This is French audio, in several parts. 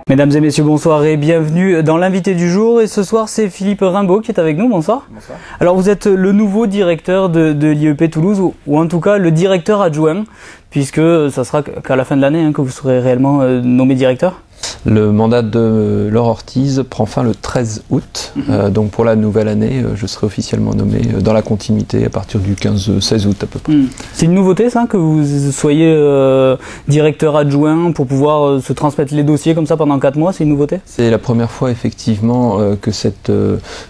Mesdames et messieurs, bonsoir et bienvenue dans l'invité du jour. Et ce soir, c'est Philippe Rimbaud qui est avec nous. Bonsoir. Bonsoir. Alors, vous êtes le nouveau directeur de l'IEP Toulouse, ou en tout cas le directeur adjoint, puisque ça sera qu'à la fin de l'année que vous serez réellement nommé directeur. Le mandat de Laure Ortiz prend fin le 13 août, donc pour la nouvelle année, je serai officiellement nommé dans la continuité à partir du 15-16 août à peu près. C'est une nouveauté ça, que vous soyez directeur adjoint pour pouvoir se transmettre les dossiers comme ça pendant 4 mois, c'est une nouveauté? C'est la première fois effectivement que cette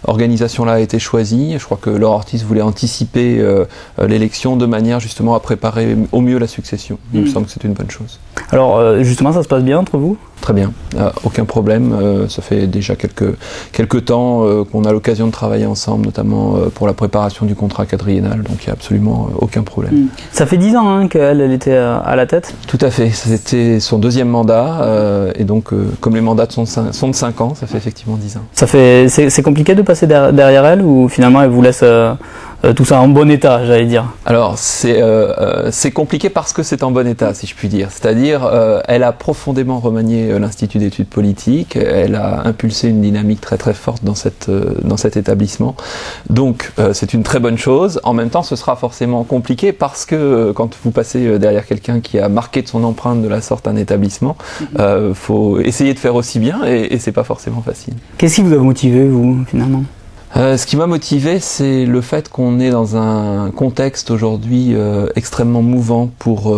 organisation-là a été choisie. Je crois que Laure Ortiz voulait anticiper l'élection de manière justement à préparer au mieux la succession. Il me semble que c'est une bonne chose. Alors justement, ça se passe bien entre vous? Très bien, aucun problème. Ça fait déjà quelques temps qu'on a l'occasion de travailler ensemble, notamment pour la préparation du contrat quadriennal, donc il n'y a absolument aucun problème. Ça fait 10 ans qu'elle était à la tête? Tout à fait, c'était son deuxième mandat, et donc comme les mandats sont de 5 ans, ça fait effectivement 10 ans. C'est compliqué de passer derrière elle, ou finalement elle vous laisse tout ça en bon état, j'allais dire? Alors c'est compliqué parce que c'est en bon état, si je puis dire. C'est-à-dire, elle a profondément remanié l'Institut d'études politiques, elle a impulsé une dynamique très très forte dans cet établissement. Donc c'est une très bonne chose. En même temps, ce sera forcément compliqué parce que quand vous passez derrière quelqu'un qui a marqué de son empreinte de la sorte un établissement, faut essayer de faire aussi bien et c'est pas forcément facile. Qu'est-ce qui vous a motivé, vous, finalement? Ce qui m'a motivé, c'est le fait qu'on est dans un contexte aujourd'hui extrêmement mouvant pour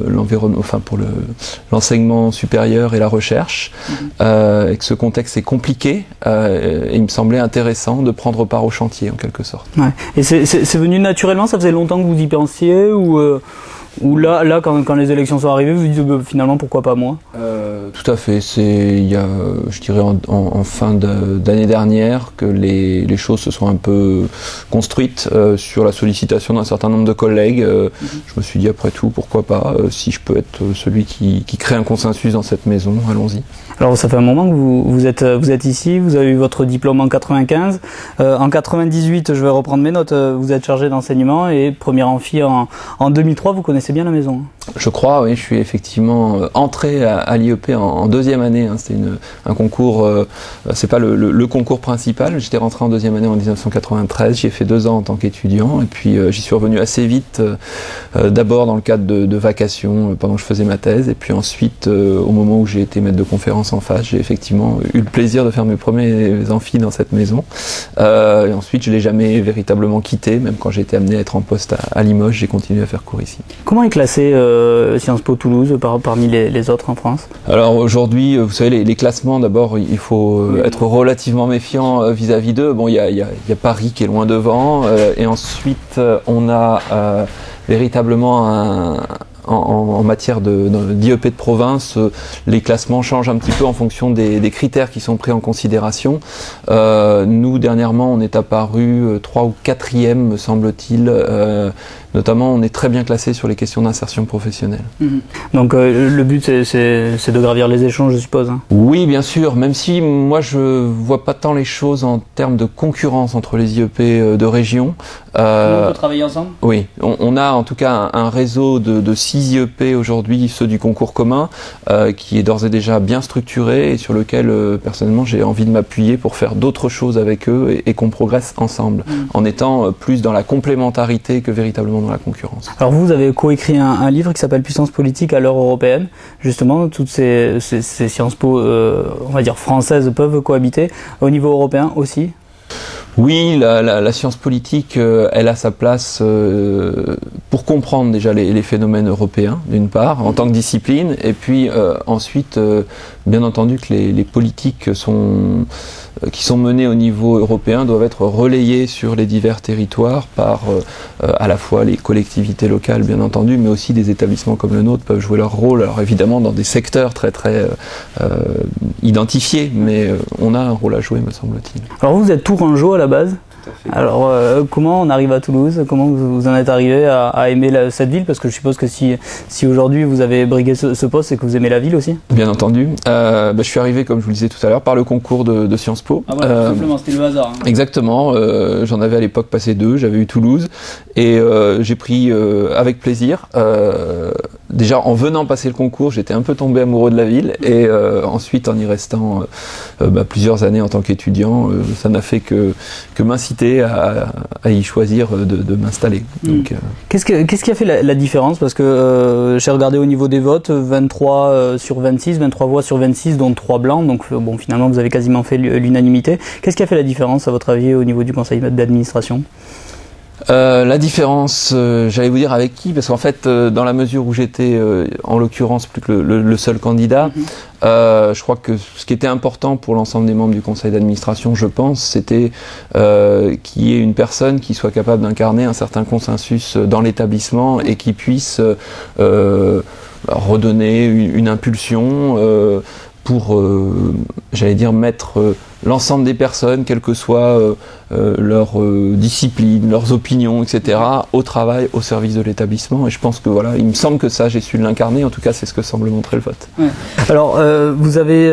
l'environnement, enfin pour l'enseignement supérieur et la recherche, et que ce contexte est compliqué. Et il me semblait intéressant de prendre part au chantier, en quelque sorte. Ouais. Et c'est venu naturellement? Ça faisait longtemps que vous y pensiez, ou là quand les élections sont arrivées, vous vous dites finalement pourquoi pas moi? Tout à fait. Il y a, je dirais en fin d'année dernière que les choses se sont un peu construites sur la sollicitation d'un certain nombre de collègues. Je me suis dit après tout pourquoi pas, si je peux être celui qui crée un consensus dans cette maison, allons-y. Alors ça fait un moment que vous êtes ici, vous avez eu votre diplôme en 95, en 98 je vais reprendre mes notes, vous êtes chargé d'enseignement et première amphi en 2003, vous connaissez bien la maison? Je crois, oui, je suis effectivement entré à l'IEP en deuxième année, c'était un concours, c'est pas le concours principal, j'étais rentré en deuxième année en 1993, j'y ai fait 2 ans en tant qu'étudiant et puis j'y suis revenu assez vite, d'abord dans le cadre de vacations pendant que je faisais ma thèse et puis ensuite au moment où j'ai été maître de conférence en face, j'ai effectivement eu le plaisir de faire mes premiers amphis dans cette maison et ensuite je l'ai jamais véritablement quitté, même quand j'ai été amené à être en poste à Limoges, j'ai continué à faire cours ici. Comment est classé Sciences Po Toulouse parmi les autres en France? Alors aujourd'hui, vous savez, les classements, d'abord, il faut être relativement méfiant vis-à-vis d'eux. Bon, il y a Paris qui est loin devant, et ensuite on a véritablement en matière d'IEP de province, les classements changent un petit peu en fonction des critères qui sont pris en considération. Nous, dernièrement, on est apparu 3 ou 4e, me semble-t-il. Notamment, on est très bien classé sur les questions d'insertion professionnelle. Donc le but, c'est de gravir les échelons, je suppose, hein? Oui, bien sûr, même si moi, je vois pas tant les choses en termes de concurrence entre les IEP de région. On peut travailler ensemble? Oui, on a en tout cas un réseau de 6 IEP aujourd'hui, ceux du concours commun, qui est d'ores et déjà bien structuré et sur lequel, personnellement, j'ai envie de m'appuyer pour faire d'autres choses avec eux et qu'on progresse ensemble, en étant plus dans la complémentarité que véritablement dans la concurrence. Alors vous avez coécrit un livre qui s'appelle Puissance politique à l'heure européenne. Justement, toutes ces Sciences Po, on va dire françaises, peuvent cohabiter au niveau européen aussi? Oui, la science politique, elle a sa place pour comprendre déjà les phénomènes européens, d'une part, en tant que discipline, et puis ensuite, bien entendu que les politiques qui sont menées au niveau européen doivent être relayées sur les divers territoires par à la fois les collectivités locales, bien entendu, mais aussi des établissements comme le nôtre peuvent jouer leur rôle, alors évidemment dans des secteurs très identifiés, mais on a un rôle à jouer, me semble-t-il. Alors vous êtes tourangeau à la base? Alors, comment on arrive à Toulouse? Comment vous en êtes arrivé à aimer cette ville? Parce que je suppose que si aujourd'hui vous avez brigué ce poste, c'est que vous aimez la ville aussi. Bien entendu. Je suis arrivé, comme je vous le disais tout à l'heure, par le concours de Sciences Po. Ah voilà, tout simplement, c'était le hasard. Hein. Exactement. J'en avais à l'époque passé 2. J'avais eu Toulouse et j'ai pris avec plaisir. Déjà, en venant passer le concours, j'étais un peu tombé amoureux de la ville et ensuite, en y restant plusieurs années en tant qu'étudiant, ça n'a fait que m'inciter à y choisir de m'installer. Donc, Qu'est-ce qui a fait la différence? Parce que j'ai regardé au niveau des votes, 23 sur 26, 23 voix sur 26, dont 3 blancs, donc bon, finalement vous avez quasiment fait l'unanimité. Qu'est-ce qui a fait la différence à votre avis au niveau du conseil d'administration? La différence, j'allais vous dire avec qui, parce qu'en fait, dans la mesure où j'étais, en l'occurrence, plus que le seul candidat, je crois que ce qui était important pour l'ensemble des membres du conseil d'administration, je pense, c'était qu'il y ait une personne qui soit capable d'incarner un certain consensus dans l'établissement et qui puisse redonner une impulsion pour, j'allais dire, mettre l'ensemble des personnes, quelle que soit leur discipline, leurs opinions, etc., au travail, au service de l'établissement. Et je pense que voilà, il me semble que ça, j'ai su l'incarner. En tout cas, c'est ce que semble montrer le vote. Ouais. Alors, vous avez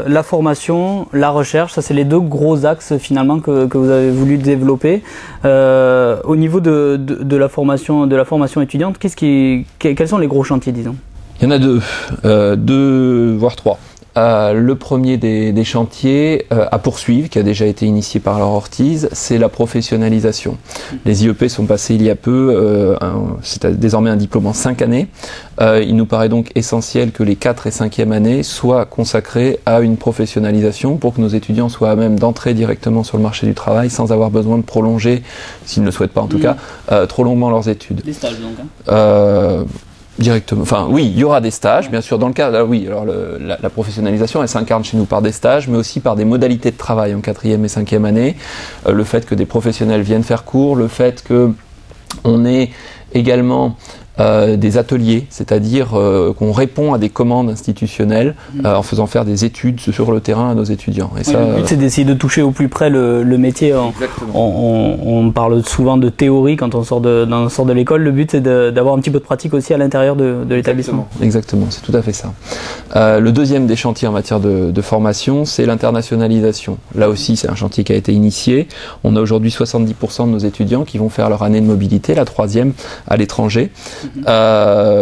la formation, la recherche, ça c'est les 2 gros axes finalement que vous avez voulu développer. Au niveau de la formation étudiante, quels sont les gros chantiers, disons? Il y en a 2 voire 3. Le premier des chantiers à poursuivre, qui a déjà été initié par Laure Ortiz, c'est la professionnalisation. Les IEP sont passés il y a peu, c'est désormais un diplôme en 5 années. Il nous paraît donc essentiel que les 4 et 5e années soient consacrées à une professionnalisation pour que nos étudiants soient à même d'entrer directement sur le marché du travail sans avoir besoin de prolonger, s'ils ne le souhaitent pas en tout cas, trop longuement leurs études. Des stages donc hein. Directement. Enfin, oui, il y aura des stages, bien sûr. Dans le cas, oui, alors la professionnalisation, elle s'incarne chez nous par des stages, mais aussi par des modalités de travail en 4e et 5e année. Le fait que des professionnels viennent faire cours, le fait que on ait également des ateliers, c'est-à-dire qu'on répond à des commandes institutionnelles en faisant faire des études sur le terrain à nos étudiants. Et ça, le but c'est d'essayer de toucher au plus près le métier. On parle souvent de théorie quand on sort de l'école. Le but c'est d'avoir un petit peu de pratique aussi à l'intérieur de l'établissement. Exactement, c'est tout à fait ça. Le deuxième des chantiers en matière de formation, c'est l'internationalisation. Là aussi, c'est un chantier qui a été initié. On a aujourd'hui 70% de nos étudiants qui vont faire leur année de mobilité, la 3e à l'étranger.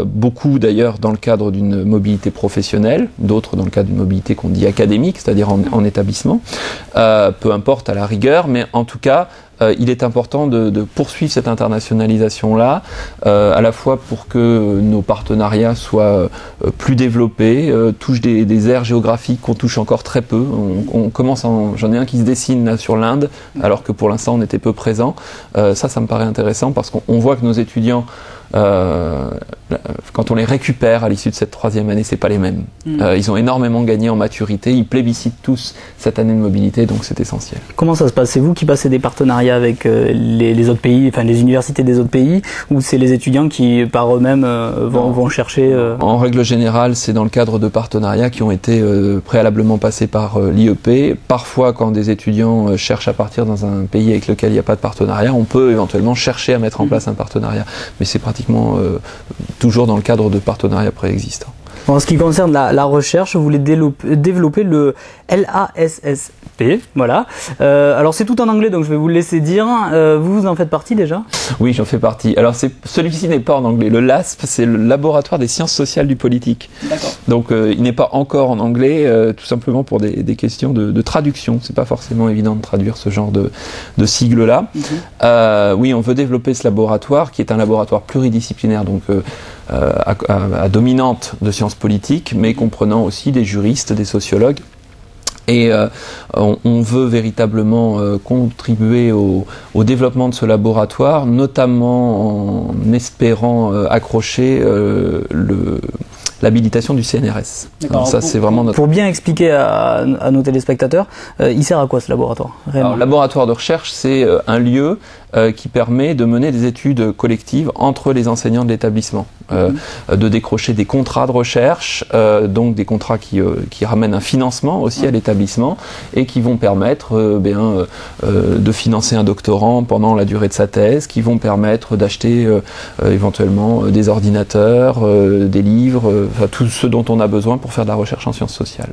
Beaucoup d'ailleurs dans le cadre d'une mobilité professionnelle, d'autres dans le cadre d'une mobilité qu'on dit académique, c'est-à-dire en établissement, peu importe à la rigueur, mais en tout cas il est important de poursuivre cette internationalisation-là, à la fois pour que nos partenariats soient plus développés, touchent des aires géographiques qu'on touche encore très peu. On commence, j'en ai un qui se dessine là sur l'Inde, alors que pour l'instant on était peu présent. Ça me paraît intéressant parce qu'on voit que nos étudiants, quand on les récupère à l'issue de cette 3e année, c'est pas les mêmes. Ils ont énormément gagné en maturité, ils plébiscitent tous cette année de mobilité, donc c'est essentiel. Comment ça se passe? C'est vous qui passez des partenariats avec les autres pays, enfin les universités des autres pays, ou c'est les étudiants qui par eux-mêmes vont chercher En règle générale, c'est dans le cadre de partenariats qui ont été préalablement passés par l'IEP. Parfois, quand des étudiants cherchent à partir dans un pays avec lequel il n'y a pas de partenariat, on peut éventuellement chercher à mettre en place un partenariat, mais c'est pratiquement toujours dans le cadre de partenariats préexistants. En ce qui concerne la recherche, vous voulez développer le LASSP, voilà. Alors c'est tout en anglais, donc je vais vous le laisser dire. Vous en faites partie déjà? Oui, j'en fais partie. Alors celui-ci n'est pas en anglais. Le LASP, c'est le Laboratoire des sciences sociales du politique. D'accord. Donc il n'est pas encore en anglais, tout simplement pour des questions de traduction. C'est pas forcément évident de traduire ce genre de sigle-là. Oui, on veut développer ce laboratoire, qui est un laboratoire pluridisciplinaire, donc à dominante de sciences politiques, mais comprenant aussi des juristes, des sociologues. Et on veut véritablement contribuer au développement de ce laboratoire, notamment en espérant accrocher l'habilitation du CNRS. Alors, ça, c'est vraiment notre... Pour bien expliquer à nos téléspectateurs, il sert à quoi ce laboratoire réellement? Alors, le laboratoire de recherche, c'est un lieu qui permet de mener des études collectives entre les enseignants de l'établissement, de décrocher des contrats de recherche, donc des contrats qui ramènent un financement aussi à l'établissement et qui vont permettre de financer un doctorant pendant la durée de sa thèse, qui vont permettre d'acheter éventuellement des ordinateurs, des livres, tout ce dont on a besoin pour faire de la recherche en sciences sociales.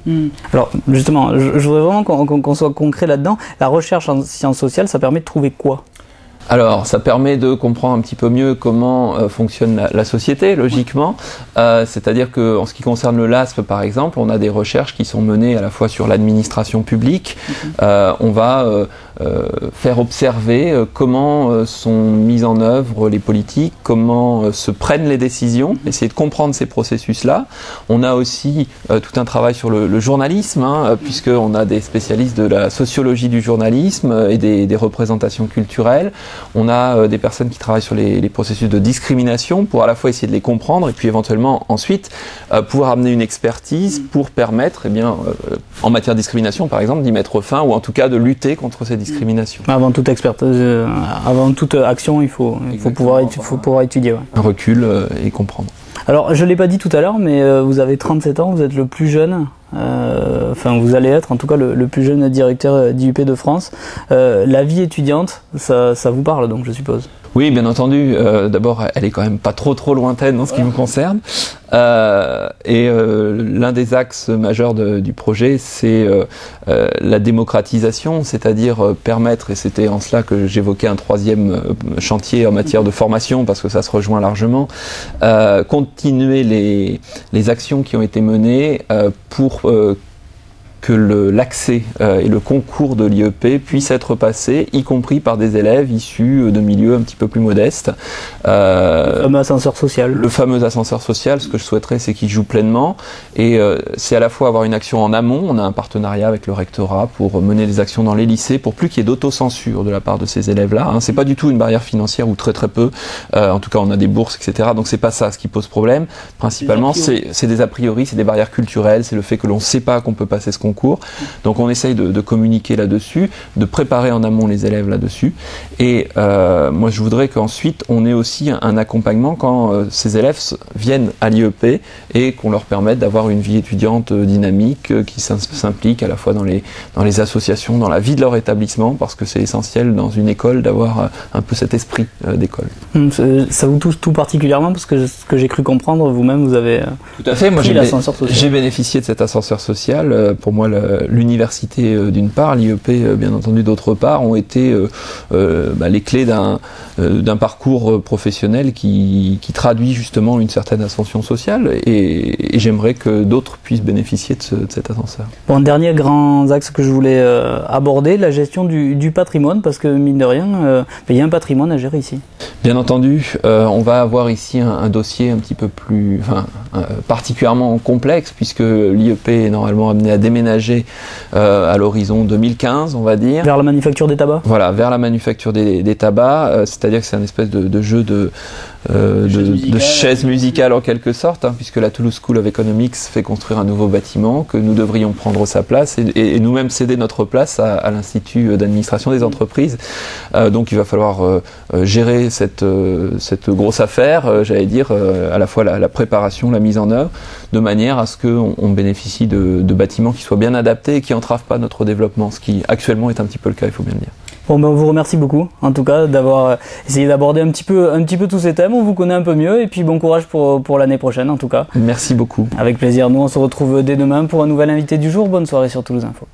Alors justement, je voudrais vraiment qu'on soit concret là-dedans. La recherche en sciences sociales, ça permet de trouver quoi ? Alors, ça permet de comprendre un petit peu mieux comment fonctionne la société, logiquement. C'est-à-dire que, en ce qui concerne le LASP, par exemple, on a des recherches qui sont menées à la fois sur l'administration publique. On va faire observer comment sont mises en œuvre les politiques, comment se prennent les décisions, essayer de comprendre ces processus-là. On a aussi tout un travail sur le journalisme, puisqu'on a des spécialistes de la sociologie du journalisme et des représentations culturelles. On a des personnes qui travaillent sur les processus de discrimination pour à la fois essayer de les comprendre et puis éventuellement ensuite pouvoir amener une expertise pour permettre, en matière de discrimination par exemple, d'y mettre fin ou en tout cas de lutter contre ces discriminations. Avant toute expertise, avant toute action, il faut pouvoir étudier. Ouais. Un recul et comprendre. Alors, je ne l'ai pas dit tout à l'heure, mais vous avez 37 ans, vous êtes le plus jeune, vous allez être en tout cas le plus jeune directeur d'IUP de France. La vie étudiante, ça vous parle donc, je suppose? Oui, bien entendu. D'abord, elle est quand même pas trop lointaine en ce qui me concerne. L'un des axes majeurs du projet, c'est la démocratisation, c'est-à-dire permettre, et c'était en cela que j'évoquais un troisième chantier en matière de formation, parce que ça se rejoint largement, continuer les actions qui ont été menées pour que l'accès et le concours de l'IEP puissent être passés, y compris par des élèves issus de milieux un petit peu plus modestes. Le fameux ascenseur social. Le fameux ascenseur social, ce que je souhaiterais, c'est qu'il joue pleinement. Et c'est à la fois avoir une action en amont, on a un partenariat avec le rectorat pour mener des actions dans les lycées, pour plus qu'il y ait d'autocensure de la part de ces élèves-là. C'est pas du tout une barrière financière ou très peu. En tout cas, on a des bourses, etc. Donc c'est pas ça ce qui pose problème. Principalement, c'est des a priori, c'est des barrières culturelles, c'est le fait que l'on ne sait pas qu'on peut passer ce concours. Donc on essaye de communiquer là-dessus, de préparer en amont les élèves là-dessus. Et moi je voudrais qu'ensuite on ait aussi un accompagnement quand ces élèves viennent à l'IEP et qu'on leur permette d'avoir une vie étudiante dynamique qui s'implique à la fois dans les associations, dans la vie de leur établissement, parce que c'est essentiel dans une école d'avoir un peu cet esprit d'école. Ça vous touche tout particulièrement parce que ce que j'ai cru comprendre, vous-même vous avez tout à fait. Moi j'ai bénéficié de cet ascenseur social. Pour moi, l'université d'une part, l'IEP bien entendu d'autre part, ont été les clés d'un parcours professionnel qui traduit justement une certaine ascension sociale et j'aimerais que d'autres puissent bénéficier de cet ascenseur. Bon, dernier grand axe que je voulais aborder, la gestion du patrimoine, parce que mine de rien, il y a un patrimoine à gérer ici. Bien entendu, on va avoir ici un dossier un petit peu plus, particulièrement complexe, puisque l'IEP est normalement amené à déménager à l'horizon 2015, on va dire. Vers la manufacture des tabacs ? Voilà, vers la manufacture des tabacs, c'est-à-dire que c'est un espèce de jeu de chaise musicale en quelque sorte, puisque la Toulouse School of Economics fait construire un nouveau bâtiment, que nous devrions prendre sa place et nous-mêmes céder notre place à l'Institut d'administration des entreprises. Donc il va falloir gérer cette grosse affaire, j'allais dire, à la fois la préparation, la mise en œuvre, de manière à ce qu'on bénéficie de bâtiments qui soient bien adaptés et qui n'entravent pas notre développement, ce qui actuellement est un petit peu le cas, il faut bien le dire. Bon, on vous remercie beaucoup, en tout cas, d'avoir essayé d'aborder un petit peu tous ces thèmes. On vous connaît un peu mieux et puis bon courage pour l'année prochaine, en tout cas. Merci beaucoup. Avec plaisir. Nous, on se retrouve dès demain pour un nouvel invité du jour. Bonne soirée sur Toulouse Info.